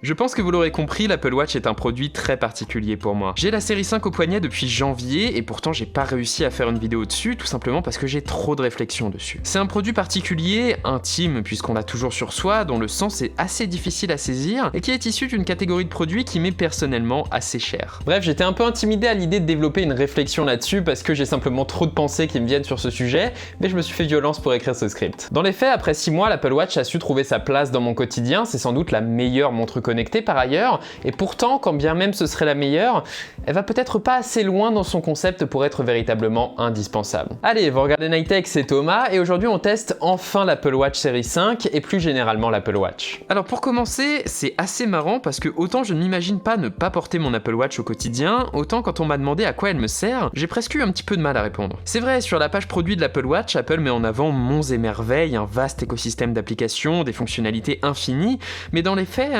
Je pense que vous l'aurez compris, l'Apple Watch est un produit très particulier pour moi. J'ai la série 5 au poignet depuis janvier et pourtant j'ai pas réussi à faire une vidéo dessus, tout simplement parce que j'ai trop de réflexions dessus. C'est un produit particulier, intime puisqu'on l'a toujours sur soi, dont le sens est assez difficile à saisir et qui est issu d'une catégorie de produits qui m'est personnellement assez chère. Bref, j'étais un peu intimidé à l'idée de développer une réflexion là-dessus parce que j'ai simplement trop de pensées qui me viennent sur ce sujet, mais je me suis fait violence pour écrire ce script. Dans les faits, après 6 mois, l'Apple Watch a su trouver sa place dans mon quotidien, c'est sans doute la meilleure montre connectée par ailleurs, et pourtant, quand bien même ce serait la meilleure, elle va peut-être pas assez loin dans son concept pour être véritablement indispensable. Allez, vous regardez Night Tech, c'est Thomas, et aujourd'hui on teste enfin l'Apple Watch série 5 et plus généralement l'Apple Watch. Alors pour commencer, c'est assez marrant parce que autant je ne m'imagine pas ne pas porter mon Apple Watch au quotidien, autant quand on m'a demandé à quoi elle me sert, j'ai presque eu un petit peu de mal à répondre. C'est vrai, sur la page produit de l'Apple Watch, Apple met en avant monts et merveilles, un vaste écosystème d'applications, des fonctionnalités infinies, mais dans les faits,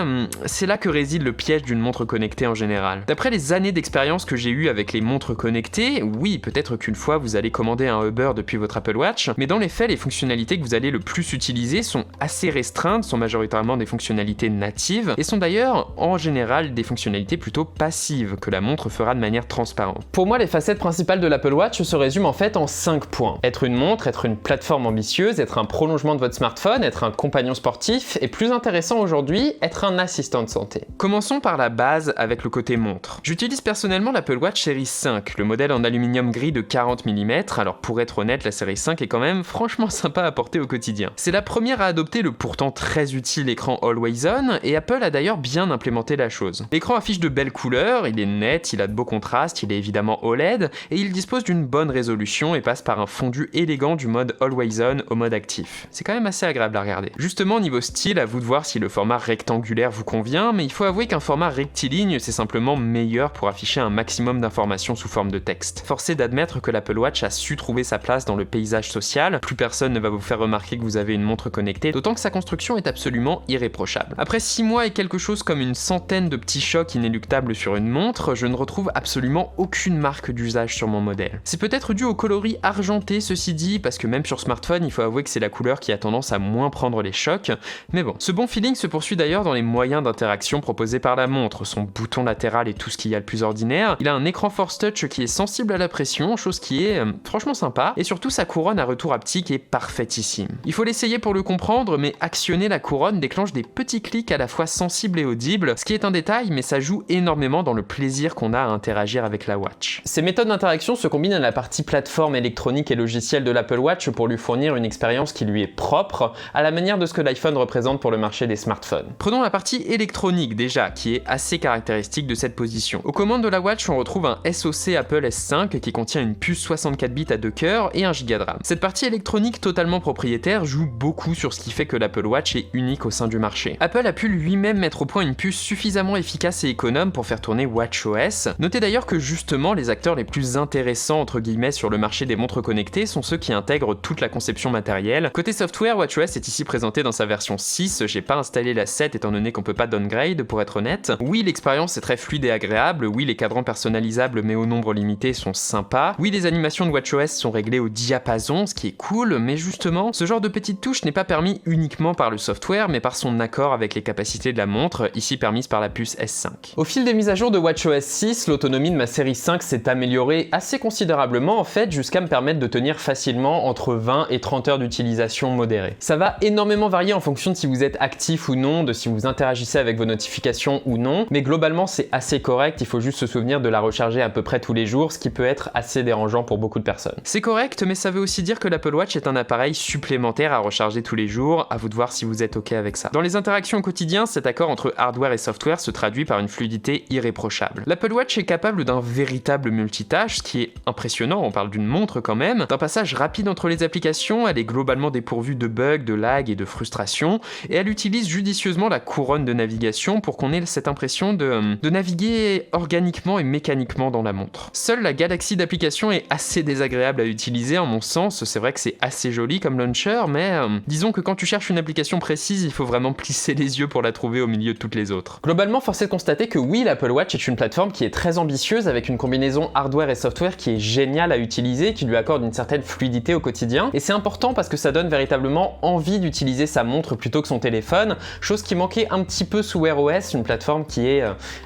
c'est là que réside le piège d'une montre connectée en général. D'après les années d'expérience que j'ai eues avec les montres connectées, oui, peut-être qu'une fois vous allez commander un Uber depuis votre Apple Watch, mais dans les faits, les fonctionnalités que vous allez le plus utiliser sont assez restreintes, sont majoritairement des fonctionnalités natives, et sont d'ailleurs en général des fonctionnalités plutôt passives, que la montre fera de manière transparente. Pour moi, les facettes principales de l'Apple Watch se résument en fait en 5 points. Être une montre, être une plateforme ambitieuse, être un prolongement de votre smartphone, être un compagnon sportif, et plus intéressant aujourd'hui, être un assistant de santé. Commençons par la base avec le côté montre. J'utilise personnellement l'Apple Watch série 5, le modèle en aluminium gris de 40 mm, alors pour être honnête, la série 5 est quand même franchement sympa à porter au quotidien. C'est la première à adopter le pourtant très utile écran Always On, et Apple a d'ailleurs bien implémenté la chose. L'écran affiche de belles couleurs, il est net, il a de beaux contrastes, il est évidemment OLED, et il dispose d'une bonne résolution et passe par un fondu élégant du mode Always On au mode actif. C'est quand même assez agréable à regarder. Justement, niveau style, à vous de voir si le format rectangulaire vous convient, mais il faut avouer qu'un format rectiligne, c'est simplement meilleur pour afficher un maximum d'informations sous forme de texte. Force est d'admettre que l'Apple Watch a su trouver sa place dans le paysage social, plus personne ne va vous faire remarquer que vous avez une montre connectée, d'autant que sa construction est absolument irréprochable. Après 6 mois et quelque chose comme une centaine de petits chocs inéluctables sur une montre, je ne retrouve absolument aucune marque d'usage sur mon modèle. C'est peut-être dû au coloris argenté, ceci dit, parce que même sur smartphone, il faut avouer que c'est la couleur qui a tendance à moins prendre les chocs, mais bon. Ce bon feeling se poursuit d'ailleurs dans les moyens d'interaction proposés par la montre, son bouton latéral est tout ce qu'il y a le plus ordinaire, il a un écran Force Touch qui est sensible à la pression, chose qui est franchement sympa, et surtout sa couronne à retour haptique est parfaitissime. Il faut l'essayer pour le comprendre, mais actionner la couronne déclenche des petits clics à la fois sensibles et audibles, ce qui est un détail, mais ça joue énormément dans le plaisir qu'on a à interagir avec la Watch. Ces méthodes d'interaction se combinent à la partie plateforme électronique et logicielle de l'Apple Watch pour lui fournir une expérience qui lui est propre, à la manière de ce que l'iPhone représente pour le marché des smartphones. Prenons la partie électronique déjà, qui est assez caractéristique de cette position. Aux commandes de la Watch, on retrouve un SoC Apple S5 qui contient une puce 64 bits à 2 cœurs et 1 Go de RAM. Cette partie électronique totalement propriétaire joue beaucoup sur ce qui fait que l'Apple Watch est unique au sein du marché. Apple a pu lui-même mettre au point une puce suffisamment efficace et économe pour faire tourner WatchOS. Notez d'ailleurs que justement les acteurs les plus intéressants entre guillemets sur le marché des montres connectées sont ceux qui intègrent toute la conception matérielle. Côté software, WatchOS est ici présenté dans sa version 6, j'ai pas installé la 7 étant donné qu'on peut pas downgrade pour être honnête. Oui, l'expérience est très fluide et agréable, oui les cadrans personnalisables mais au nombre limité sont sympas, oui les animations de WatchOS sont réglées au diapason, ce qui est cool, mais justement, ce genre de petites touches n'est pas permis uniquement par le software mais par son accord avec les capacités de la montre, ici permises par la puce S5. Au fil des mises à jour de WatchOS 6, l'autonomie de ma série 5 s'est améliorée assez considérablement en fait, jusqu'à me permettre de tenir facilement entre 20 et 30 heures d'utilisation modérée. Ça va énormément varier en fonction de si vous êtes actif ou non, de si vous interagissez avec vos notifications ou non, mais globalement c'est assez correct, il faut juste se souvenir de la recharger à peu près tous les jours, ce qui peut être assez dérangeant pour beaucoup de personnes. C'est correct, mais ça veut aussi dire que l'Apple Watch est un appareil supplémentaire à recharger tous les jours, à vous de voir si vous êtes ok avec ça. Dans les interactions au quotidien, cet accord entre hardware et software se traduit par une fluidité irréprochable. L'Apple Watch est capable d'un véritable multitâche, ce qui est impressionnant, on parle d'une montre quand même, d'un passage rapide entre les applications, elle est globalement dépourvue de bugs, de lag et de frustration, et elle utilise judicieusement la couronne de navigation pour qu'on ait cette impression de naviguer organiquement et mécaniquement dans la montre. Seule la galaxie d'applications est assez désagréable à utiliser en mon sens, c'est vrai que c'est assez joli comme launcher, mais disons que quand tu cherches une application précise, il faut vraiment plisser les yeux pour la trouver au milieu de toutes les autres. Globalement, force est de constater que oui, l'Apple Watch est une plateforme qui est très ambitieuse avec une combinaison hardware et software qui est géniale à utiliser, qui lui accorde une certaine fluidité au quotidien, et c'est important parce que ça donne véritablement envie d'utiliser sa montre plutôt que son téléphone, chose qui manquait un petit peu peu sous Wear OS, une plateforme qui est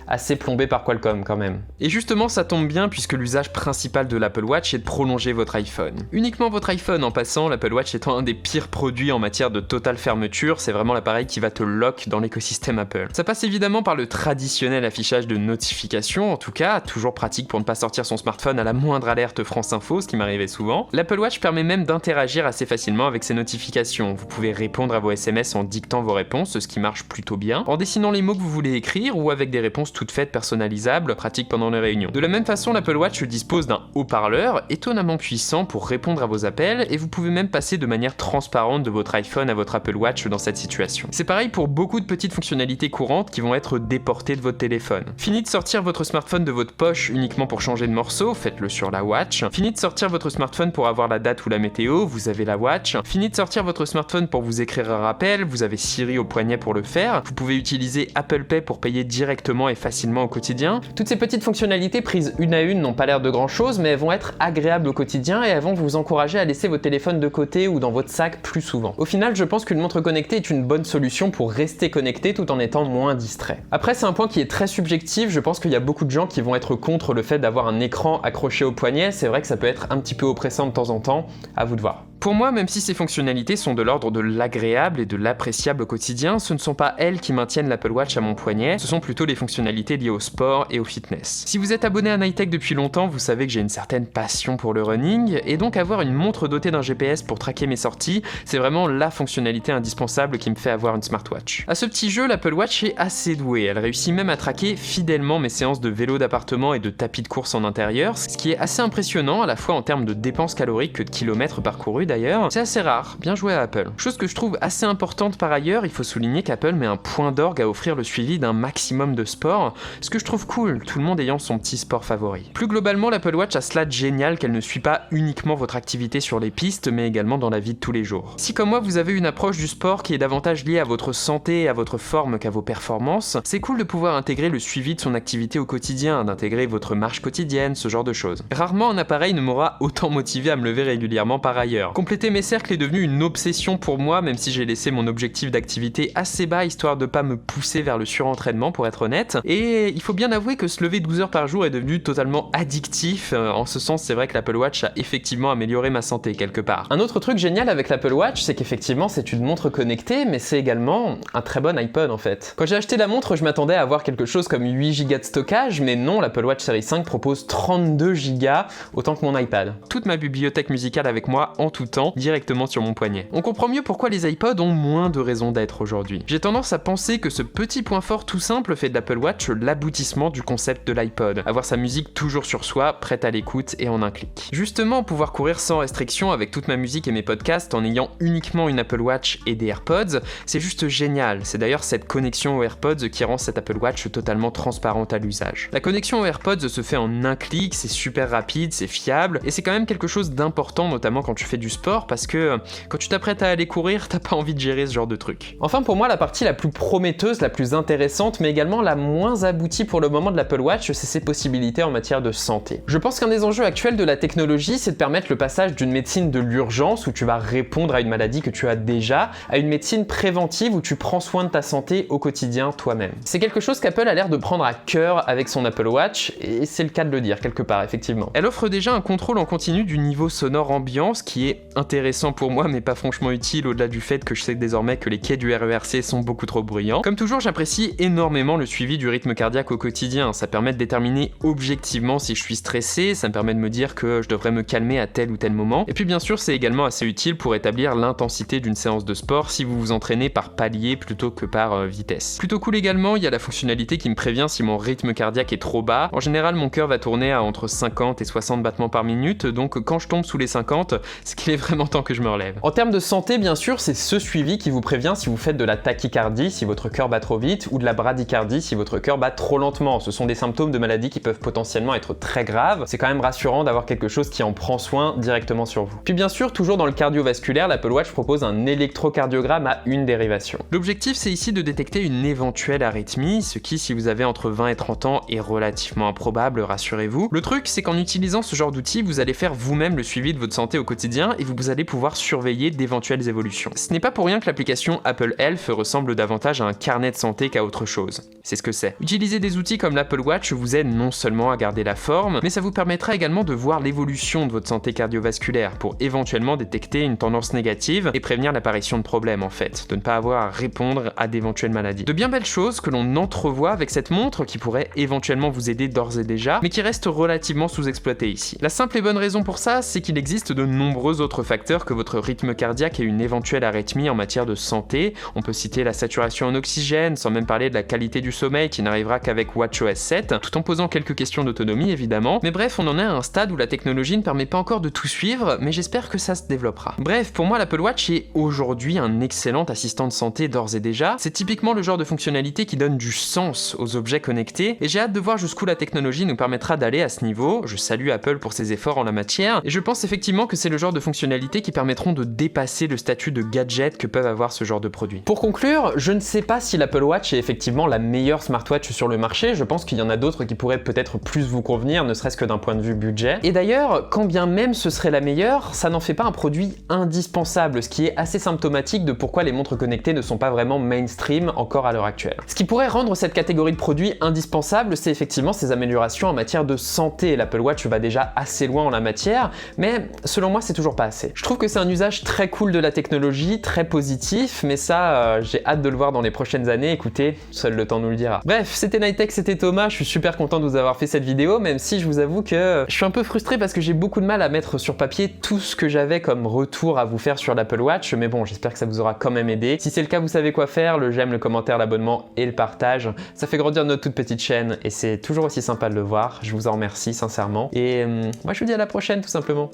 assez plombée par Qualcomm quand même. Et justement, ça tombe bien puisque l'usage principal de l'Apple Watch est de prolonger votre iPhone. Uniquement votre iPhone en passant, l'Apple Watch étant un des pires produits en matière de totale fermeture, c'est vraiment l'appareil qui va te lock dans l'écosystème Apple. Ça passe évidemment par le traditionnel affichage de notifications, en tout cas, toujours pratique pour ne pas sortir son smartphone à la moindre alerte France Info, ce qui m'arrivait souvent. L'Apple Watch permet même d'interagir assez facilement avec ses notifications. Vous pouvez répondre à vos SMS en dictant vos réponses, ce qui marche plutôt bien, en dessinant les mots que vous voulez écrire ou avec des réponses toutes faites personnalisables, pratique pendant les réunions. De la même façon, l'Apple Watch dispose d'un haut-parleur étonnamment puissant pour répondre à vos appels et vous pouvez même passer de manière transparente de votre iPhone à votre Apple Watch dans cette situation. C'est pareil pour beaucoup de petites fonctionnalités courantes qui vont être déportées de votre téléphone. Fini de sortir votre smartphone de votre poche uniquement pour changer de morceau, faites-le sur la Watch. Fini de sortir votre smartphone pour avoir la date ou la météo, vous avez la Watch. Fini de sortir votre smartphone pour vous écrire un rappel, vous avez Siri au poignet pour le faire. Vous pouvez utiliser Apple Pay pour payer directement et facilement au quotidien. Toutes ces petites fonctionnalités prises une à une n'ont pas l'air de grand chose, mais elles vont être agréables au quotidien et elles vont vous encourager à laisser votre téléphone de côté ou dans votre sac plus souvent. Au final, je pense qu'une montre connectée est une bonne solution pour rester connecté tout en étant moins distrait. Après, c'est un point qui est très subjectif, je pense qu'il y a beaucoup de gens qui vont être contre le fait d'avoir un écran accroché au poignet, c'est vrai que ça peut être un petit peu oppressant de temps en temps, à vous de voir. Pour moi, même si ces fonctionnalités sont de l'ordre de l'agréable et de l'appréciable au quotidien, ce ne sont pas elles qui maintiennent l'Apple Watch à mon poignet, ce sont plutôt les fonctionnalités liées au sport et au fitness. Si vous êtes abonné à Nightech depuis longtemps, vous savez que j'ai une certaine passion pour le running, et donc avoir une montre dotée d'un GPS pour traquer mes sorties, c'est vraiment la fonctionnalité indispensable qui me fait avoir une smartwatch. À ce petit jeu, l'Apple Watch est assez douée, elle réussit même à traquer fidèlement mes séances de vélo d'appartement et de tapis de course en intérieur, ce qui est assez impressionnant à la fois en termes de dépenses caloriques que de kilomètres parcourus d'ailleurs, c'est assez rare, bien joué à Apple. Chose que je trouve assez importante par ailleurs, il faut souligner qu'Apple met un point d'orgue à offrir le suivi d'un maximum de sports, ce que je trouve cool, tout le monde ayant son petit sport favori. Plus globalement, l'Apple Watch a cela de génial qu'elle ne suit pas uniquement votre activité sur les pistes, mais également dans la vie de tous les jours. Si comme moi vous avez une approche du sport qui est davantage liée à votre santé et à votre forme qu'à vos performances, c'est cool de pouvoir intégrer le suivi de son activité au quotidien, d'intégrer votre marche quotidienne, ce genre de choses. Rarement un appareil ne m'aura autant motivé à me lever régulièrement par ailleurs. Compléter mes cercles est devenu une obsession pour moi, même si j'ai laissé mon objectif d'activité assez bas histoire de pas me pousser vers le surentraînement pour être honnête. Et il faut bien avouer que se lever 12 heures par jour est devenu totalement addictif. En ce sens, c'est vrai que l'Apple Watch a effectivement amélioré ma santé quelque part. Un autre truc génial avec l'Apple Watch, c'est qu'effectivement c'est une montre connectée, mais c'est également un très bon iPod en fait. Quand j'ai acheté la montre, je m'attendais à avoir quelque chose comme 8 Go de stockage, mais non, l'Apple Watch Series 5 propose 32 Go, autant que mon iPad. Toute ma bibliothèque musicale avec moi en tout temps, directement sur mon poignet. On comprend mieux pourquoi les iPods ont moins de raisons d'être aujourd'hui. J'ai tendance à penser que ce petit point fort tout simple fait de l'Apple Watch l'aboutissement du concept de l'iPod. Avoir sa musique toujours sur soi, prête à l'écoute et en un clic. Justement, pouvoir courir sans restriction avec toute ma musique et mes podcasts en ayant uniquement une Apple Watch et des AirPods, c'est juste génial. C'est d'ailleurs cette connexion aux AirPods qui rend cette Apple Watch totalement transparente à l'usage. La connexion aux AirPods se fait en un clic, c'est super rapide, c'est fiable, et c'est quand même quelque chose d'important, notamment quand tu fais du sport, parce que quand tu t'apprêtes à aller courir, t'as pas envie de gérer ce genre de truc. Enfin, pour moi, la partie la plus prometteuse, la plus intéressante, mais également la moins aboutie pour le moment de l'Apple Watch, c'est ses possibilités en matière de santé. Je pense qu'un des enjeux actuels de la technologie, c'est de permettre le passage d'une médecine de l'urgence, où tu vas répondre à une maladie que tu as déjà, à une médecine préventive, où tu prends soin de ta santé au quotidien toi-même. C'est quelque chose qu'Apple a l'air de prendre à cœur avec son Apple Watch, et c'est le cas de le dire quelque part, effectivement. Elle offre déjà un contrôle en continu du niveau sonore ambiant, ce qui est intéressant pour moi, mais pas franchement utile au-delà du fait que je sais désormais que les quais du RERC sont beaucoup trop bruyants. Comme toujours, j'apprécie énormément le suivi du rythme cardiaque au quotidien. Ça permet de déterminer objectivement si je suis stressé, ça me permet de me dire que je devrais me calmer à tel ou tel moment. Et puis bien sûr, c'est également assez utile pour établir l'intensité d'une séance de sport si vous vous entraînez par palier plutôt que par vitesse. Plutôt cool également, il y a la fonctionnalité qui me prévient si mon rythme cardiaque est trop bas. En général, mon cœur va tourner à entre 50 et 60 battements par minute, donc quand je tombe sous les 50, c'est qu'il est vraiment temps que je me relève. En termes de santé, bien sûr, c'est ce suivi qui vous prévient si vous faites de la tachycardie, si votre cœur bat trop vite, ou de la bradycardie, si votre cœur bat trop lentement. Ce sont des symptômes de maladies qui peuvent potentiellement être très graves. C'est quand même rassurant d'avoir quelque chose qui en prend soin directement sur vous. Puis bien sûr, toujours dans le cardiovasculaire, l'Apple Watch propose un électrocardiogramme à une dérivation. L'objectif, c'est ici de détecter une éventuelle arythmie, ce qui, si vous avez entre 20 et 30 ans, est relativement improbable, rassurez-vous. Le truc, c'est qu'en utilisant ce genre d'outil, vous allez faire vous-même le suivi de votre santé au quotidien et vous allez pouvoir surveiller d'éventuelles évolutions. Ce n'est pas pour rien que l'application Apple Health ressemble davantage à un carnet de santé qu'à autre chose. C'est ce que c'est. Utiliser des outils comme l'Apple Watch vous aide non seulement à garder la forme, mais ça vous permettra également de voir l'évolution de votre santé cardiovasculaire pour éventuellement détecter une tendance négative et prévenir l'apparition de problèmes en fait, de ne pas avoir à répondre à d'éventuelles maladies. De bien belles choses que l'on entrevoit avec cette montre qui pourrait éventuellement vous aider d'ores et déjà, mais qui reste relativement sous-exploitée ici. La simple et bonne raison pour ça, c'est qu'il existe de nombreux autres facteurs que votre rythme cardiaque et une éventuelle arythmie en matière de santé. On peut citer la saturation en oxygène, sans même parler de la qualité du sommeil qui n'arrivera qu'avec WatchOS 7, tout en posant quelques questions d'autonomie évidemment. Mais bref, on en est à un stade où la technologie ne permet pas encore de tout suivre, mais j'espère que ça se développera. Bref, pour moi l'Apple Watch est aujourd'hui un excellent assistant de santé d'ores et déjà. C'est typiquement le genre de fonctionnalité qui donne du sens aux objets connectés, et j'ai hâte de voir jusqu'où la technologie nous permettra d'aller à ce niveau. Je salue Apple pour ses efforts en la matière, et je pense effectivement que c'est le genre de fonctionnalités qui permettront de dépasser le statut de gadget que peuvent avoir ce genre de produits. Pour conclure, je ne sais pas si l'Apple Watch est effectivement la meilleure smartwatch sur le marché, je pense qu'il y en a d'autres qui pourraient peut-être plus vous convenir, ne serait-ce que d'un point de vue budget. Et d'ailleurs, quand bien même ce serait la meilleure, ça n'en fait pas un produit indispensable, ce qui est assez symptomatique de pourquoi les montres connectées ne sont pas vraiment mainstream encore à l'heure actuelle. Ce qui pourrait rendre cette catégorie de produits indispensable, c'est effectivement ces améliorations en matière de santé. L'Apple Watch va déjà assez loin en la matière, mais selon moi c'est toujours pas assez. Je trouve que c'est un usage très cool de la technologie, très positif, mais ça j'ai hâte de le voir dans les prochaines années. Écoutez, seul le temps nous le dira. Bref, c'était Nighttech, c'était Thomas, je suis super content de vous avoir fait cette vidéo, même si je vous avoue que je suis un peu frustré parce que j'ai beaucoup de mal à mettre sur papier tout ce que j'avais comme retour à vous faire sur l'Apple Watch, mais bon, j'espère que ça vous aura quand même aidé. Si c'est le cas, vous savez quoi faire, le j'aime, le commentaire, l'abonnement et le partage. Ça fait grandir notre toute petite chaîne et c'est toujours aussi sympa de le voir. Je vous en remercie sincèrement. Et moi je vous dis à la prochaine tout simplement.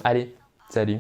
Allez, salut.